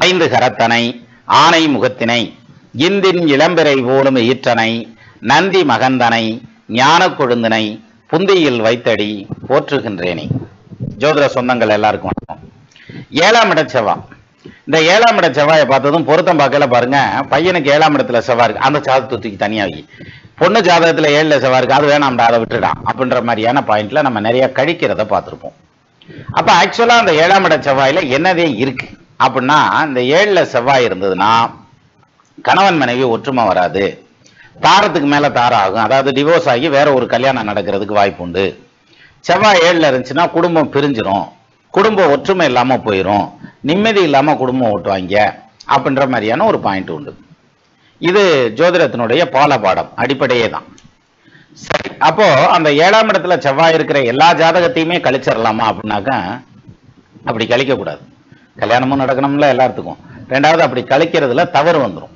ஐந்து கரத்தனை ஆனை முகத்தினை இந்தின் இளம்பிறை போலும் ஈற்றனை நந்தி மகந்தனை ஞான கொழுந்தனை புந்தியில் வைத்தடி போற்றுகின்றேனே. ஜோதிட சொந்தங்கள் எல்லாருக்கும் வணக்கம். 7ஆம் இட செவ்வாய். இந்த 7ஆம் இட செவ்வாயை பார்த்ததும் பொருத்தம் பார்க்கல பாருங்க. பையனுக்கு 7ஆம் இடத்துல செவ்வாய் இருக்கு, அந்த ஜாதகத்தை தூக்கி தனியாகி. பொண்ணு ஜாதகத்துல 7ல செவ்வாய் இருக்கு, அது வேணாம்டா அதை விட்டுடான் அப்படின்ற மாதிரியான பாயிண்ட்ல நம்ம நிறைய கழிக்கிறத பார்த்துருப்போம். அப்ப ஆக்சுவலா அந்த 7ஆம் இட செவ்வாயில என்னதே இருக்கு அப்படின்னா, இந்த 7ல செவ்வாய் இருந்ததுன்னா கணவன் மனைவி ஒற்றுமை வராது, தாரத்துக்கு மேல தாரம் ஆகும், அதாவது டிவோர்ஸ் ஆகி வேற ஒரு கல்யாணம் நடக்கிறதுக்கு வாய்ப்பு உண்டு. செவ்வாய் 7ல இருந்துச்சுன்னா குடும்பம் பிரிஞ்சிரும், குடும்ப ஒற்றுமை இல்லாம போயிடும், நிம்மதி இல்லாம குடும்பம் ஓட்டுவாங்க அப்படின்ற மாதிரியான ஒரு பாயிண்ட் உண்டு. இது ஜோதிடத்தினுடைய பாடம் அடிப்படையே தான். சரி, அப்போ அந்த 7ஆம் இடத்துல செவ்வாய் இருக்கிற எல்லா ஜாதகத்தையுமே கழிச்சிடலாமா அப்படின்னாக்கா அப்படி கழிக்க கூடாது. கல்யாணமும் நடக்கணும்ல எல்லாத்துக்கும். ரெண்டாவது அப்படி கழிக்கிறதுல தவறு வந்துடும்.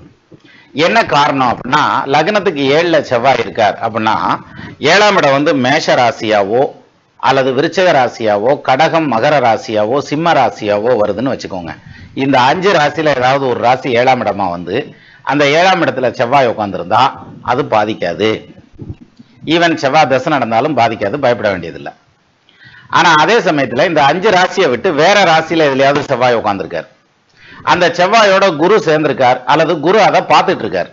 என்ன காரணம் அப்படின்னா, லக்னத்துக்கு 7ல செவ்வாய் இருக்கார் அப்படின்னா 7ஆம் இடம் வந்து மேஷ ராசியாவோ அல்லது விருச்சக ராசியாவோ கடகம் மகர ராசியாவோ சிம்ம ராசியாவோ வருதுன்னு வச்சுக்கோங்க. இந்த 5 ராசியில ஏதாவது ஒரு ராசி 7ஆம் இடமா வந்து அந்த 7ஆம் இடத்துல செவ்வாய் உட்காந்துருந்தா அது பாதிக்காது. ஈவன் செவ்வாய் தசை நடந்தாலும் பாதிக்காது, பயப்பட வேண்டியதில்லை. ஆனா அதே சமயத்துல இந்த 5 ராசியை விட்டு வேற ராசியில எதுலையாவது செவ்வாய் உட்காந்துருக்கார், அந்த செவ்வாயோட குரு சேர்ந்திருக்கார் அல்லது குரு அதை பார்த்துட்டு இருக்கார்,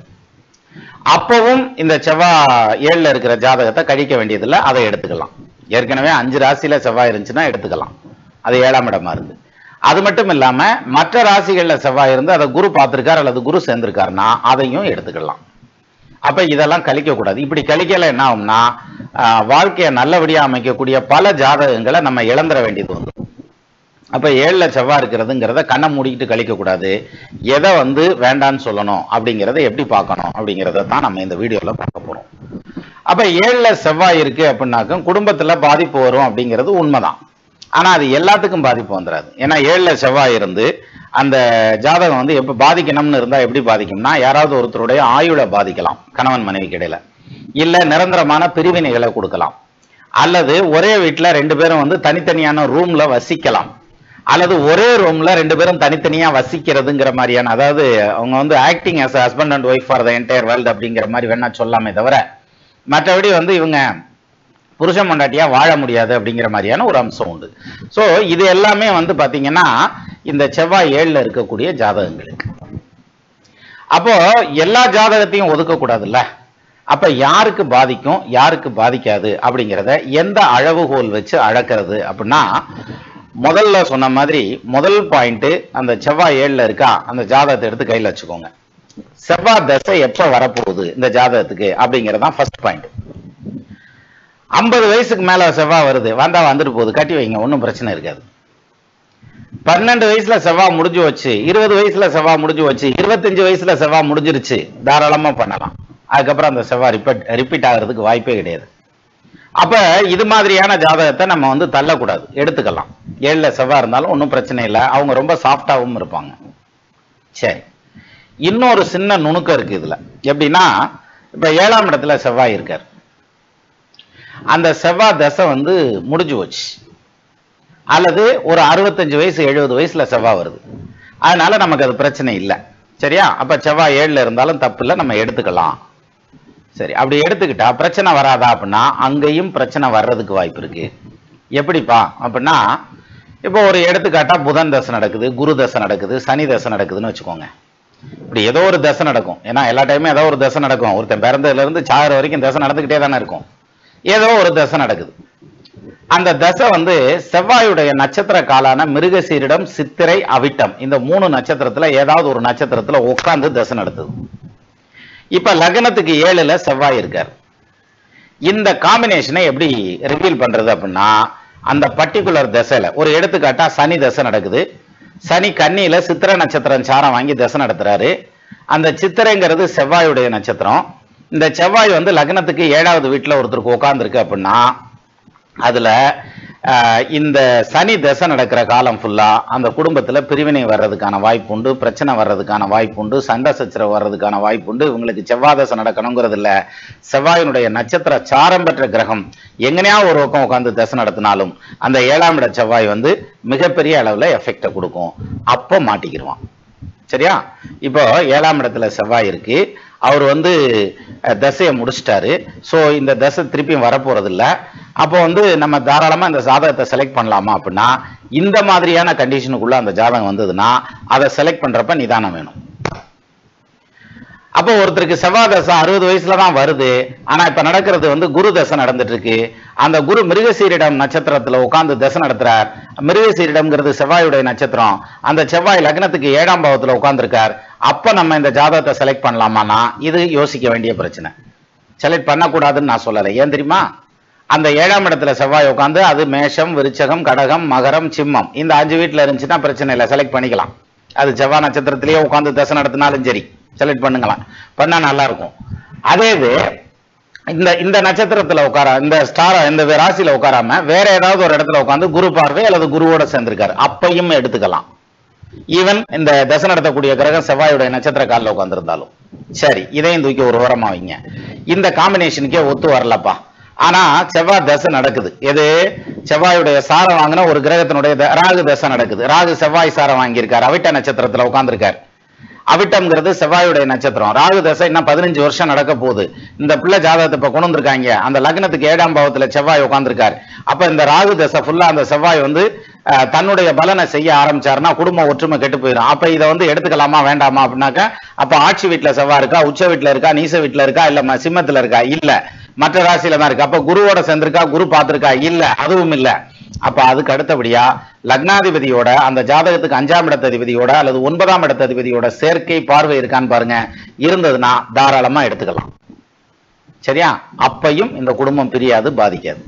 அப்பவும் இந்த செவ்வாய் 7ல இருக்கிற ஜாதகத்தை கழிக்க வேண்டியதில்லை, அதை எடுத்துக்கலாம். ஏற்கனவே 5 ராசியில செவ்வாய் இருந்துச்சுன்னா எடுத்துக்கலாம், அது 7ஆம் இடமா இருந்து. அது மட்டும் இல்லாம மற்ற ராசிகள்ல செவ்வாய் இருந்து அதை குரு பார்த்திருக்கார் அல்லது குரு சேர்ந்திருக்காருன்னா அதையும் எடுத்துக்கலாம். அப்ப இதெல்லாம் கழிக்க கூடாது. இப்படி கழிக்கல என்ன ஆகும்னா வாழ்க்கையை நல்லபடியா அமைக்கக்கூடிய பல ஜாதகங்களை நம்ம இழந்துட வேண்டியது வந்து. அப்ப 7ல செவ்வாய் இருக்கிறதுங்கிறத கண்ணை மூடிக்கிட்டு கழிக்க கூடாது. எதை வந்து வேண்டான்னு சொல்லணும் அப்படிங்கிறத எப்படி பார்க்கணும் அப்படிங்கிறத தான் நம்ம இந்த வீடியோல பார்க்க போறோம். அப்ப 7ல செவ்வாய் இருக்கு அப்படின்னாக்க குடும்பத்துல பாதிப்பு வரும் அப்படிங்கிறது உண்மைதான். ஆனா அது எல்லாத்துக்கும் பாதிப்பு வந்துடாது. ஏன்னா 7ல செவ்வாய் இருந்து அந்த ஜாதகம் வந்து எப்ப பாதிக்கணும்னு இருந்தா எப்படி பாதிக்கும்னா, யாராவது ஒருத்தருடைய ஆயுளை பாதிக்கலாம் கணவன் மனைவிக்கு இடையில, இல்ல நிரந்தரமான பிரிவினைகளை கொடுக்கலாம், அல்லது ஒரே வீட்டுல 2 பேரும் வந்து தனித்தனியான ரூம்ல வசிக்கலாம், அல்லது ஒரே ரூம்ல 2 பேரும் தனித்தனியா வசிக்கிறதுங்கிற மாதிரியான, அதாவது அவங்க வந்து acting as husband and wife for the entire world அப்படிங்கிற மாதிரி வேணா சொல்லாமே தவிர மற்றபடி வந்து இவங்க புருஷன் பொண்டாட்டியா வாழ முடியாது அப்படிங்கிற மாதிரியான ஒரு அம்சம் உண்டு. ஸோ இது எல்லாமே வந்து பாத்தீங்கன்னா இந்த செவ்வாய் 7ல இருக்கக்கூடிய ஜாதகங்களுக்கு. அப்போ எல்லா ஜாதகத்தையும் ஒதுக்க கூடாதுல்ல. அப்ப யாருக்கு பாதிக்கும் யாருக்கு பாதிக்காது அப்படிங்கிறத எந்த அளவுகோல் வச்சு அளக்கிறது அப்படின்னா, முதல்ல சொன்ன மாதிரி முதல் பாயிண்ட், அந்த செவ்வாய் 7ல இருக்கா அந்த ஜாதகத்தை எடுத்து கையில் வச்சுக்கோங்க. செவ்வாய் தசை எப்ப வரப்போகுது இந்த ஜாதகத்துக்கு அப்படிங்கறதான் ஃபர்ஸ்ட் பாயிண்ட். 50 வயசுக்கு மேல செவ்வாய் வருது, வந்தா வந்துட்டு போகுது, கட்டி வைங்க, ஒன்றும் பிரச்சனை இருக்காது. 12 வயசுல செவ்வாய் முடிஞ்சு வச்சு, 20 வயசுல செவ்வாய் முடிஞ்சு வச்சு, 25 வயசுல செவ்வாய் முடிஞ்சிருச்சு, தாராளமா பண்ணலாம். அதுக்கப்புறம் அந்த செவ்வாய் ரிப்பீட் ஆகிறதுக்கு வாய்ப்பே கிடையாது. அப்ப இது மாதிரியான ஜாதகத்தை நம்ம வந்து தள்ளக்கூடாது, எடுத்துக்கலாம். 7ல செவ்வாய் இருந்தாலும் ஒன்றும் பிரச்சனை இல்லை, அவங்க ரொம்ப சாஃப்டாகவும் இருப்பாங்க. சரி, இன்னொரு சின்ன நுணுக்கம் இருக்கு இதுல. எப்படின்னா, இப்ப 7ஆம் இடத்துல செவ்வாய் இருக்கார், அந்த செவ்வாய் தசை வந்து முடிஞ்சு போச்சு, அல்லது ஒரு 65 வயசு 70 வயசுல செவ்வாய் வருது, அதனால நமக்கு அது பிரச்சனை இல்லை. சரியா? அப்ப செவ்வாய் 7ல இருந்தாலும் தப்பு இல்லை, நம்ம எடுத்துக்கலாம். சரி, அப்படி எடுத்துக்கிட்டா பிரச்சனை வராதா அப்படின்னா அங்கேயும் பிரச்சனை வர்றதுக்கு வாய்ப்பு இருக்கு. எப்படிப்பா அப்படின்னா, இப்போ ஒரு எடுத்துக்காட்டா புதன் தசை நடக்குது, குரு தசை நடக்குது, சனி தசை நடக்குதுன்னு வச்சுக்கோங்க. இப்படி ஏதோ ஒரு தசை நடக்கும். ஏன்னா எல்லா டைமும் ஏதோ ஒரு தசை நடக்கும். ஒருத்தன் பிறந்ததுல இருந்து சாகிற வரைக்கும் தசை நடந்துகிட்டே தானே இருக்கும். ஏதோ ஒரு தசை நடக்குது. அந்த தசை வந்து செவ்வாயுடைய நட்சத்திர காலான மிருகசீரிடம் சித்திரை அவிட்டம் இந்த 3 நட்சத்திரத்துல ஏதாவது ஒரு நட்சத்திரத்துல உட்கார்ந்து தசை நடத்துது. இப்ப லக்னத்துக்கு 7ல செவ்வாய் இருக்கார். இந்த காம்பினேஷனை எப்படி ரிவீல் பண்றது அப்படின்னா, அந்த பர்டிகுலர் தசையில ஒரு எடுத்துக்காட்டா சனி தசை நடக்குது. சனி கன்னியில சித்திரை நட்சத்திரம் சாரம் வாங்கி தசை நடத்துறாரு. அந்த சித்திரைங்கிறது செவ்வாயுடைய நட்சத்திரம். இந்த செவ்வாய் வந்து லக்னத்துக்கு 7வது வீட்டுல ஒருத்தருக்கு உட்கார்ந்துருக்கு அப்படின்னா, அதுல இந்த சனி தசை நடக்கிற காலம் ஃபுல்லா அந்த குடும்பத்துல பிரிவினை வர்றதுக்கான வாய்ப்பு உண்டு, பிரச்சனை வர்றதுக்கான வாய்ப்பு உண்டு, சண்டை சச்சரவு வர்றதுக்கான வாய்ப்பு உண்டு. இவங்களுக்கு செவ்வாய் தசை நடக்கணுங்கிறது இல்ல, செவ்வாயினுடைய நட்சத்திர சாரம் பெற்ற கிரகம் எங்கனையா ஒரு பக்கம் உட்கார்ந்து தசை நடத்தினாலும் அந்த 7ஆம் இட செவ்வாய் வந்து மிகப்பெரிய அளவுல எஃபெக்டை கொடுக்கும். அப்போ மாட்டிக்கிடுவான். சரியா? இப்போ 7ஆம் இடத்துல செவ்வாய் இருக்கு. அவர் வந்து தசையை முடிச்சிட்டாரு. ஸோ இந்த தசை திருப்பியும் வரப்போறது இல்லை. அப்போ வந்து நம்ம தாராளமா இந்த ஜாதகத்தை செலக்ட் பண்ணலாமா அப்படின்னா, இந்த மாதிரியான கண்டிஷனுக்குள்ள அந்த ஜாதகம் வந்ததுன்னா அதை செலக்ட் பண்றப்ப நிதானம் வேணும். அப்போ ஒருத்தருக்கு செவ்வாய் தசை 60 வயசுல தான் வருது. ஆனா இப்ப நடக்கிறது வந்து குரு தசை நடந்துட்டு இருக்கு. அந்த குரு மிருகசீரிடம் நட்சத்திரத்துல உட்கார்ந்து தசை நடத்துறார். மிருகசீரிடம்ங்கிறது செவ்வாயுடைய நட்சத்திரம். அந்த செவ்வாய் லக்னத்துக்கு 7ஆம் பாவத்துல உட்கார்ந்துருக்கார். அப்ப நம்ம இந்த ஜாதகத்தை செலக்ட் பண்ணலாமான்னா இது யோசிக்க வேண்டிய பிரச்சனை. செலக்ட் பண்ணக்கூடாதுன்னு நான் சொல்லலை. ஏன் தெரியுமா? அந்த 7ஆம் இடத்துல செவ்வாய் உட்காந்து அது மேஷம், விருச்சகம், கடகம், மகரம், சிம்மம் இந்த 5 வீட்டுல இருந்துச்சுன்னா பிரச்சனை இல்லை, செலக்ட் பண்ணிக்கலாம். அது செவ்வாய் நட்சத்திரத்திலேயே உட்காந்து தசை நடத்தினாலும் சரி செலக்ட் பண்ணுங்களாம், பண்ணா நல்லா இருக்கும். அதே இது இந்த நட்சத்திரத்துல உட்கார இந்த ஸ்டார் இந்த ராசியில உட்காராம வேற ஏதாவது ஒரு இடத்துல உட்காந்து குரு பார்வை அல்லது குருவோட சேர்ந்திருக்காரு, அப்பையும் எடுத்துக்கலாம். ஈவன் இந்த தசை நடத்தக்கூடிய கிரகம் செவ்வாயுடைய நட்சத்திர காலில் உட்கார்ந்துருந்தாலும் சரி, இதையும் தூக்கி ஒரு ஓரமா வைங்க. இந்த காம்பினேஷனுக்கே ஒத்து வரலப்பா. ஆனா செவ்வாய் தசை நடக்குது. எது? செவ்வாயுடைய சாரம் வாங்கின ஒரு கிரகத்தினுடைய ராகு தசை நடக்குது. ராகு செவ்வாய் சாரம் வாங்கியிருக்காரு, அவிட்ட நட்சத்திரத்துல உட்கார்ந்துருக்காரு. அவிட்டம்ங்கிறது செவ்வாயுடைய நட்சத்திரம். ராகு தசை இன்னும் 15 வருஷம் நடக்க போகுது. இந்த பிள்ளை ஜாதகத்தை இப்ப கொண்டு வந்திருக்காங்க. அந்த லக்னத்துக்கு 7ஆம் பாவத்துல செவ்வாய் உட்கார்ந்துருக்காரு. அப்ப இந்த ராகு தசை ஃபுல்லா அந்த செவ்வாய் வந்து தன்னுடைய பலனை செய்ய ஆரம்பிச்சாருன்னா குடும்ப ஒற்றுமை கெட்டு போயிடும். அப்ப இதை வந்து எடுத்துக்கலாமா வேண்டாமா அப்படின்னாக்க, அப்ப ஆட்சி வீட்டுல செவ்வாய் இருக்கா, உச்ச வீட்டுல இருக்கா, நீச வீட்டுல இருக்கா, இல்ல சிம்மத்துல இருக்கா? இல்ல, மற்ற ராசியில தான் இருக்கு. அப்ப குருவோட சேர்ந்திருக்கா, குரு பார்த்திருக்கா? இல்ல, அதுவும் இல்ல. அப்ப அதுக்கு அடுத்தபடியா லக்னாதிபதியோட அந்த ஜாதகத்துக்கு 5ஆம் இடத்ததிபதியோட அல்லது 9ஆம் இடத்ததிபதியோட சேர்க்கை பார்வை இருக்கான்னு பாருங்க. இருந்ததுன்னா தாராளமா எடுத்துக்கலாம். சரியா? அப்பையும் இந்த குடும்பம் பிரியாது, பாதிக்காது.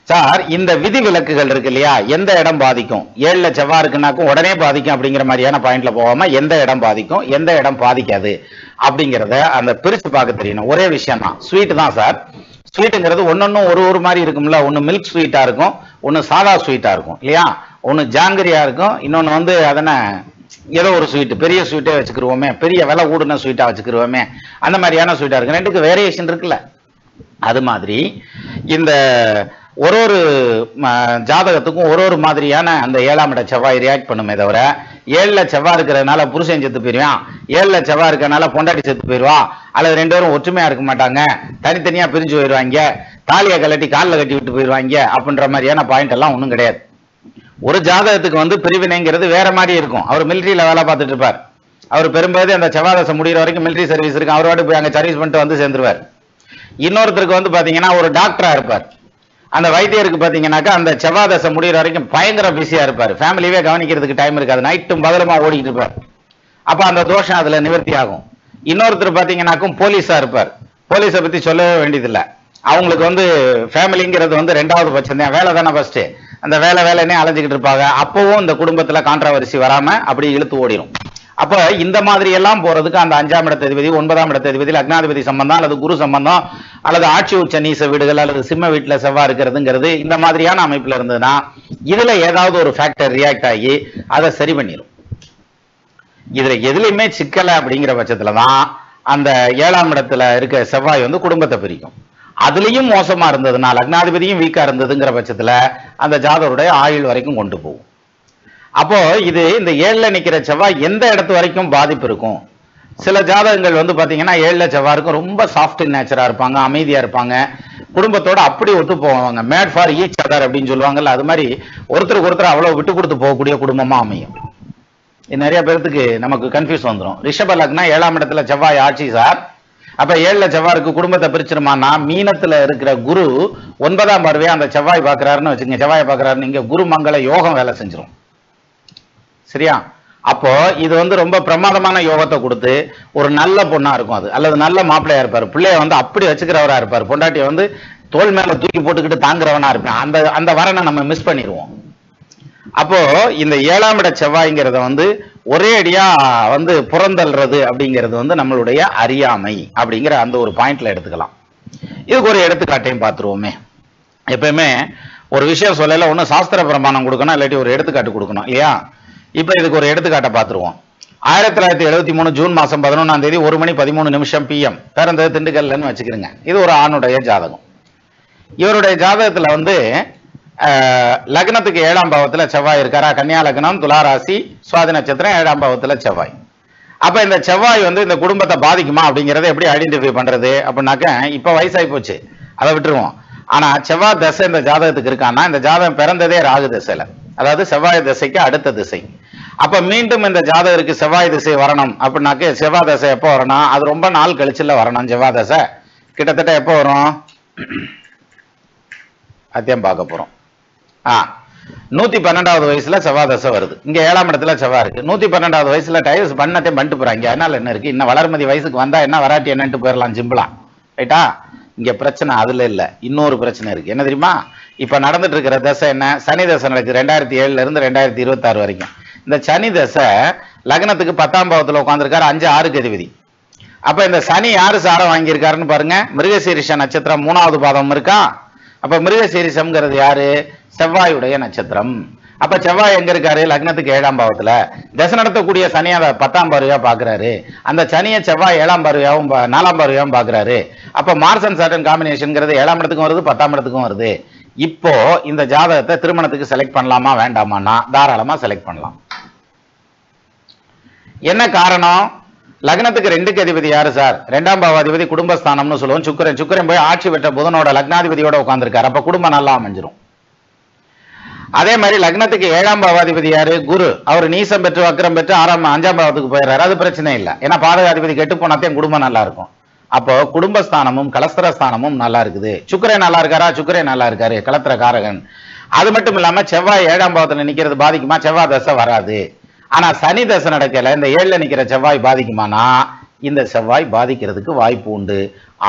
சார், இந்த விதி விலக்குகள் இருக்கு இல்லையா, எந்த இடம் பாதிக்கும்? 7ல செவ்வாய் இருக்குன்னாக்கும் உடனே பாதிக்கும் அப்படிங்கிற மாதிரியான பாயிண்ட்ல போகாம எந்த இடம் பாதிக்கும், எந்த இடம் பாதிக்காது அப்படிங்கிறத அந்த பிரிச்சு பார்க்க தெரியணும். ஒரே விஷயம் தான், ஸ்வீட் தான் சார். ஸ்வீட்டுங்கிறது ஒன்னொன்னும் ஒரு மாதிரி இருக்கும்ல. ஒன்னு மில்க் ஸ்வீட்டா இருக்கும், ஒன்னு சாதா ஸ்வீட்டா இருக்கும் இல்லையா? ஒன்னு ஜாங்கிரியா இருக்கும், இன்னொன்னு வந்து அதன ஏதோ ஒரு ஸ்வீட், பெரிய ஸ்வீட்டே வச்சுக்கிருவோமே, பெரிய விலை கூடுன ஸ்வீட்டா வச்சுக்கிருவோமே, அந்த மாதிரியான ஸ்வீட்டா இருக்கு. ரெண்டுக்கு வேரியேஷன் இருக்குல்ல. அது மாதிரி இந்த ஒரு ஜாதகத்துக்கும் ஒரு மாதிரியான அந்த 7ஆம் இட செவ்வாய் ரியாக்ட் பண்ணுமே தவிர, 7ல செவ்வாய் இருக்கிறதுனால புருஷன் செத்து போயிருவான், 7ல செவ்வாய் இருக்கிறதுனால பொண்டாட்டி செத்து போயிருவா, அல்லது 2 பேரும் ஒற்றுமையா இருக்க மாட்டாங்க, தனித்தனியா பிரிஞ்சு போயிடுவாங்க, தாலியை கலட்டி காலில் கட்டி விட்டு போயிடுவாங்க அப்படின்ற மாதிரியான பாயிண்ட் எல்லாம் ஒன்றும் கிடையாது. ஒரு ஜாதகத்துக்கு வந்து பிரிவினைங்கிறது வேற மாதிரி இருக்கும். அவர் மிலிட்டரியில வேலை பார்த்துட்டு இருப்பார். அவர் பெரும்பாலும் அந்த செவ்வாய் தசை முடிகிற வரைக்கும் மிலிட்டரி சர்வீஸ் இருக்கு, அவரோட போய் அங்கே சர்வீஸ் பண்ணிட்டு வந்து சேர்ந்துருவார். இன்னொருத்தருக்கு வந்து பாத்தீங்கன்னா ஒரு டாக்டரா இருப்பார். அந்த வைத்தியருக்கு பாத்தீங்கன்னாக்கா அந்த செவ்வாய் தசை முடிகிற வரைக்கும் பயங்கர பிஸியா இருப்பார், ஃபேமிலியே கவனிக்கிறதுக்கு டைம் இருக்காது, நைட்டும் பகலுமா ஓடிக்கிட்டு இருப்பார். அப்ப அந்த தோஷம் அதுல நிவர்த்தி ஆகும். இன்னொருத்தர் பாத்தீங்கன்னாக்கும் போலீஸா இருப்பார். போலீஸை பத்தி சொல்லவே வேண்டியதில்லை. அவங்களுக்கு வந்து ஃபேமிலிங்கிறது வந்து 2வது பட்சம் தான், வேலை தானே ஃபர்ஸ்ட். அந்த வேலைன்னே அலைஞ்சிக்கிட்டு இருப்பாங்க. அப்பவும் இந்த குடும்பத்துல கான்ட்ராவர்சி வராம அப்படி இழுத்து ஓடிடும். அப்ப இந்த மாதிரி எல்லாம் போறதுக்கு அந்த 5ஆம் இடத்ததிபதி, 9ஆம் இடத்ததிபதி, லக்னாதிபதி சம்பந்தம் அல்லது குரு சம்பந்தம் அல்லது ஆட்சி உச்ச நீச வீடுகள் அல்லது சிம்ம வீட்டுல செவ்வாய் இருக்கிறதுங்கிறது இந்த மாதிரியான அமைப்புல இருந்ததுன்னா இதுல ஏதாவது ஒரு ஃபேக்டர் ரியாக்ட் ஆகி அதை சரி பண்ணிடும். இதுல எதுலையுமே சிக்கல அப்படிங்கிற பட்சத்துலதான் அந்த 7ஆம் இடத்துல இருக்க செவ்வாய் வந்து குடும்பத்தை பிரிக்கும். அதுலயும் மோசமா இருந்ததுன்னா, லக்னாதிபதியும் வீக்கா இருந்ததுங்கிற பட்சத்துல அந்த ஜாதகருடைய ஆயுள் வரைக்கும் கொண்டு போகும். அப்போ இது இந்த 7ல நிக்கிற செவ்வாய் எந்த இடத்து வரைக்கும் பாதிப்பு இருக்கும்? சில ஜாதகங்கள் வந்து பாத்தீங்கன்னா 7ல செவ்வாய் இருக்கும், ரொம்ப சாஃப்ட் நேச்சரா இருப்பாங்க, அமைதியா இருப்பாங்க, குடும்பத்தோட அப்படி ஒத்து போவாங்க, மேட் ஃபார் ஈச் அதர் அப்படின்னு சொல்லுவாங்கல்ல, அது மாதிரி ஒருத்தருக்கு ஒருத்தர் அவ்வளவு விட்டு கொடுத்து போகக்கூடிய குடும்பமா அமையும். இது நிறைய பேருக்கு நமக்கு கன்ஃபியூஸ் வந்துடும். ரிஷப லக்னா 7ஆம் இடத்துல செவ்வாய் ஆட்சி சார், அப்ப 7ல செவ்வாய்க்கு குடும்பத்தை பிரிச்சிருமானா, மீனத்துல இருக்கிற குரு 9ஆம் பார்வையா அந்த செவ்வாய் பாக்குறாருன்னு வச்சுங்க, செவ்வாய் பாக்குறாருன்னு இங்க குரு மங்கள யோகம் வேலை செஞ்சிடும். சரியா? அப்போ இது வந்து ரொம்ப பிரமாதமான யோகத்தை கொடுத்து ஒரு நல்ல பொண்ணா இருக்கும் அது, அல்லது நல்ல மாப்பிள்ளையா இருப்பாரு, பிள்ளைய வந்து அப்படி வச்சுக்கிறவரா இருப்பாரு, பொண்டாட்டியை வந்து தோல் மேல தூக்கி போட்டுக்கிட்டு தாங்குறவனா இருப்பேன், அந்த வரனை நம்ம மிஸ் பண்ணிடுவோம். அப்போ இந்த 7ஆம் இட செவ்வாய்ங்கிறத வந்து ஒரே அடியா வந்து புறந்தல்றது அப்படிங்கிறது வந்து நம்மளுடைய அறியாமை அப்படிங்கிற அந்த ஒரு பாயிண்ட்ல எடுத்துக்கலாம். இதுக்கு ஒரு எடுத்துக்காட்டையும் பார்த்துருவோமே. எப்பயுமே ஒரு விஷயம் சொல்லல, ஒன்னும் சாஸ்திர பிரமாணம் கொடுக்கணும், இல்லாட்டி ஒரு எடுத்துக்காட்டு கொடுக்கணும் இல்லையா? இப்ப இதுக்கு ஒரு எடுத்துக்காட்டை பார்த்துருவோம். 1973 ஜூன் மாசம் 11ஆம் தேதி 1:13 PM பிறந்தது திண்டுக்கல்லன்னு வச்சுக்கிறீங்க. இது ஒரு ஆணுடைய ஜாதகம். இவருடைய ஜாதகத்துல வந்து லக்னத்துக்கு 7ஆம் பாவத்துல செவ்வாய் இருக்காரா, கன்னியா லக்னம், துலா ராசி, சுவாதி நட்சத்திரம், 7ஆம் பாவத்துல செவ்வாய். அப்ப இந்த செவ்வாய் வந்து இந்த குடும்பத்தை பாதிக்குமா அப்படிங்கறத எப்படி ஐடென்டிஃபை பண்றது அப்படின்னாக்க இப்ப வயசாகி போச்சு, அதை விட்டுருவோம். ஆனா செவ்வாய் தசை இந்த ஜாதகத்துக்கு இருக்கான்னா இந்த ஜாதகம் பிறந்ததே ராகு திசையில, அதாவது செவ்வாய் திசைக்கு அடுத்த திசை. அப்ப மீண்டும் இந்த ஜாதகருக்கு செவ்வாய் திசை வரணும் அப்படின்னாக்க செவ்வாய் தசை எப்போ வரணும்? அது ரொம்ப நாள் கழிச்சுல வரணும். செவ்வாய் தசை கிட்டத்தட்ட எப்போ வரும்? அத்தியம் பார்க்க போறோம். 112வது வயசுல செவ்வாய் தசை வருது. இங்க 7ஆம் இடத்துல செவ்வாய் இருக்கு. 112வது வயசுல டைவர்ஸ் பண்ணத்தையும் பண்ணிட்டு போறாங்க. அதனால என்ன இருக்கு? இன்னும் வளர்மதி வயசுக்கு வந்தா என்ன வராட்டி என்னன்ட்டு போயிடலாம் சிம்பிளா, ரைட்டா? இங்க பிரச்சனை அதுல இல்ல, இன்னொரு பிரச்சனை இருக்கு. என்ன தெரியுமா? இப்ப நடந்துட்டு இருக்கிற தசை என்ன? சனி தசை நடக்குது 2007 இருந்து 2026 வரைக்கும். இந்த சனி தசை லக்னத்துக்கு 10ஆம் பாவத்துல உட்கார்ந்துருக்காரு, 5 6க்கு அதிபதி. அப்ப இந்த சனி யாரு சாரம் வாங்கியிருக்காருன்னு பாருங்க. மிருகசீரிஷ நட்சத்திரம் 3வது பாதம் இருக்கா. அப்ப மிருகசீரிஷம்ங்கிறது யாரு? செவ்வாயுடைய நட்சத்திரம். அப்ப செவ்வாய் எங்க இருக்காரு? லக்னத்துக்கு 7ஆம் பாவத்துல. தசை நடத்தக்கூடிய சனி அதை 10ஆம் பார்வையா பாக்குறாரு. அந்த சனியை செவ்வாய் 7ஆம் பார்வையாவும் 4ஆம் பார்வையாவும் பாக்குறாரு. அப்ப மார்ஸ் அண்ட் சாட்டர்ன் காம்பினேஷன்ங்கிறது 7ஆம் இடத்துக்கும் வருது, 10ஆம் இடத்துக்கும் வருது. இப்போ இந்த ஜாதகத்தை திருமணத்துக்கு செலக்ட் பண்ணலாமா வேண்டாமான்னா தாராளமா செலக்ட் பண்ணலாம். என்ன காரணம்? லக்னத்துக்கு 2க்கு அதிபதி யாரு சார்? 2ஆம் பாவாதிபதி குடும்பஸ்தானம்னு சொல்லுவோம். சுக்கிரன். சுக்கிரன் போய் ஆட்சி பெற்ற புதனோட லக்னாதிபதியோட உட்கார்ந்துருக்காரு. அப்ப குடும்பம் நல்லா அமைஞ்சிரும். அதே மாதிரி லக்னத்துக்கு 7ஆம் பாவாதிபதி யாரு? குரு. அவர் நீசம் பெற்று வக்ரம் பெற்று 5ஆம் பாவத்துக்கு போயிடுறாரு. அது பிரச்சனை இல்லை, ஏன்னா பாதகாதிபதி கெட்டு போனாத்தையும் குடும்பம் நல்லா இருக்கும். அப்போ குடும்பஸ்தானமும் கலஸ்திரஸ்தானமும் நல்லா இருக்குது. சுக்கிரன் நல்லா இருக்காரா? சுக்கிரன் நல்லா இருக்காரு, கலத்திர காரகன். அது மட்டும் இல்லாம செவ்வாய் 7ஆம் பாவத்துல நிக்கிறது பாதிக்குமா? செவ்வாய் தசை வராது. ஆனா சனி தசை நடக்கல இந்த 7ல நிக்கிற செவ்வாய் பாதிக்குமானா இந்த செவ்வாய் பாதிக்கிறதுக்கு வாய்ப்பு உண்டு.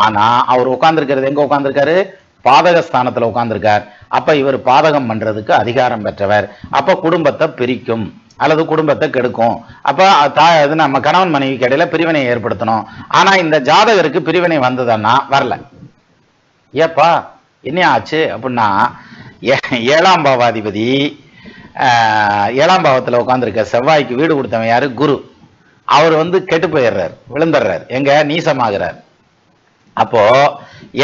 ஆனா அவர் உட்கார்ந்துருக்கிறது எங்க உட்கார்ந்துருக்காரு? பாதகஸ்தானத்துல உட்கார்ந்துருக்கார். அப்ப இவர் பாதகம் பண்றதுக்கு அதிகாரம் பெற்றவர். அப்ப குடும்பத்தை பிரிக்கும் அல்லது குடும்பத்தை கெடுக்கும். அப்ப நம்ம கணவன் மனைவிக்கு இடையில பிரிவினை ஏற்படுத்தணும். ஆனா இந்த ஜாதகருக்கு பிரிவினை வந்ததுன்னா வரல. ஏப்பா என்ன ஆச்சு அப்படின்னா 7ஆம் பாவாதிபதி 7ஆம் பாவத்துல உட்கார்ந்துருக்க செவ்வாய்க்கு வீடு கொடுத்தவன் யாரு? குரு. அவர் வந்து கெட்டு போயிடுறார், விழுந்துடுறார், எங்க நீசமாகிறார். அப்போ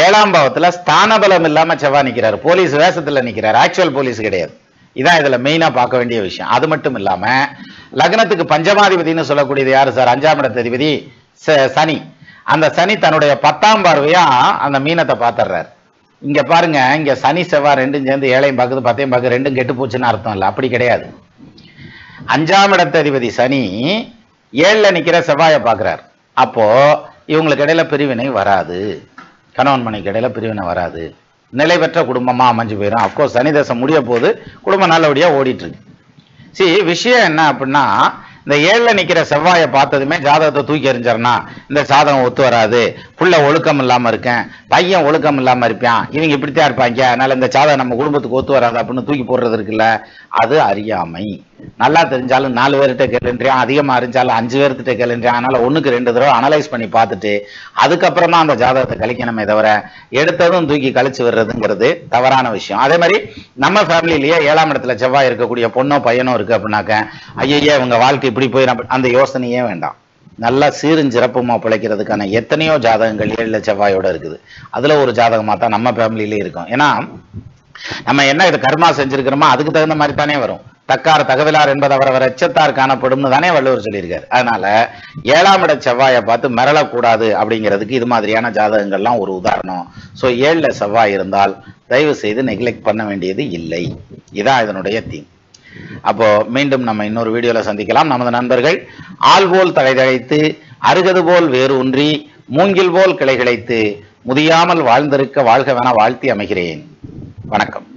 7ஆம் பாவத்துல ஸ்தான பலம் இல்லாம செவ்வாய் நிக்கிறார், போலீஸ் வேஷத்துல நிக்கிறார், ஆக்சுவல் போலீஸ் கிடையாது. இதான் இதுல மெயினா பார்க்க வேண்டிய விஷயம். அது மட்டும் இல்லாம லக்னத்துக்கு பஞ்சமாதிபதினு சொல்லக்கூடியது யாரு சார்? 5ஆம் இடத்ததிபதி சனி. அந்த சனி தன்னுடைய 10ஆம் பார்வையா அந்த மீனத்தை பாத்துறாரு. இங்க பாருங்க, இங்க சனி செவ்வாய் ரெண்டும் சேர்ந்து 7ஐயும் பார்க்குது, 10ஐயும் பார்க்குது, ரெண்டும் கெட்டு போச்சுன்னு அர்த்தம் இல்லை. அப்படி கிடையாது. 5ஆம் இடத்ததிபதி சனி 7ல நிக்கிற செவ்வாயை பார்க்கிறார். அப்போ இவங்களுக்கு இடையில பிரிவினை வராது, கணவன் மனைவிக்கு இடையில பிரிவினை வராது, நிலை பெற்ற குடும்பமா அமைஞ்சு போயிடும். அப்கோர்ஸ் சனி தசை முடிய போது குடும்பம் நல்லபடியா ஓடிட்டு இருக்கு. சரி, விஷயம் என்ன அப்படின்னா இந்த 7ல நிக்கிற செவ்வாயை பார்த்ததுமே ஜாதகத்தை தூக்கி எறிஞ்சாருன்னா இந்த சாதகம் ஒத்து வராது, புள்ள ஒழுக்கம் இல்லாம இருக்கேன், பையன் ஒழுக்கம் இல்லாம இருப்பான், இவங்க இப்படித்தான் இருப்பாங்க, அதனால இந்த சாதகம் நம்ம குடும்பத்துக்கு ஒத்து வராது அப்படின்னு தூக்கி போடுறது இருக்குல்ல, அது அறியாமை. நல்லா தெரிஞ்சாலும் 4 பேர்கிட்ட கேளுன்றியான், அதிகமா அறிஞ்சாலும் 5 பேர்கிட்ட கேளுன்றியான். அதனால 1க்கு 2 தடவை அனலைஸ் பண்ணி பார்த்துட்டு அதுக்கப்புறமா அந்த ஜாதகத்தை கழிக்கணுமே தவிர எடுத்ததும் தூக்கி கழிச்சு வர்றதுங்கிறது தவறான விஷயம். அதே மாதிரி நம்ம ஃபேமிலியிலேயே 7ஆம் இடத்துல செவ்வாய் இருக்கக்கூடிய பொண்ணோ பையனோ இருக்கு அப்படின்னாக்க ஐயையே இவங்க வாழ்க்கை இப்படி போய் அந்த யோசனையே வேண்டாம். நல்லா சீரும் சிறப்புமா பிழைக்கிறதுக்கான எத்தனையோ ஜாதகங்கள் 7ல செவ்வாயோட இருக்குது. அதுல ஒரு ஜாதகமா தான் நம்ம ஃபேமிலியிலே இருக்கும். ஏன்னா நம்ம என்ன இது கர்மா செஞ்சிருக்கிறோமோ அதுக்கு தகுந்த மாதிரி தானே வரும். தக்கார் தகவலார் என்பது அவரவர் எச்சத்தார் காணப்படும் தானே வள்ளுவர் சொல்லியிருக்காரு. அதனால 7ஆம் இட செவ்வாயை பார்த்து மிரளக்கூடாது அப்படிங்கிறதுக்கு இது மாதிரியான ஜாதகங்கள்லாம் ஒரு உதாரணம். ஸோ 7ல செவ்வாய் இருந்தால் தயவு செய்து நெக்லெக்ட் பண்ண வேண்டியது இல்லை. இதான் இதனுடைய தீம். அப்போ மீண்டும் நம்ம இன்னொரு வீடியோல சந்திக்கலாம். நமது நண்பர்கள் ஆள் போல் தழைதழைத்து அருகது போல் வேறு ஒன்றி மூங்கில் போல் கிளை கிளைத்து முதியாமல் வாழ்ந்திருக்க வாழ்கவென வாழ்த்தி அமைகிறேன். வணக்கம்.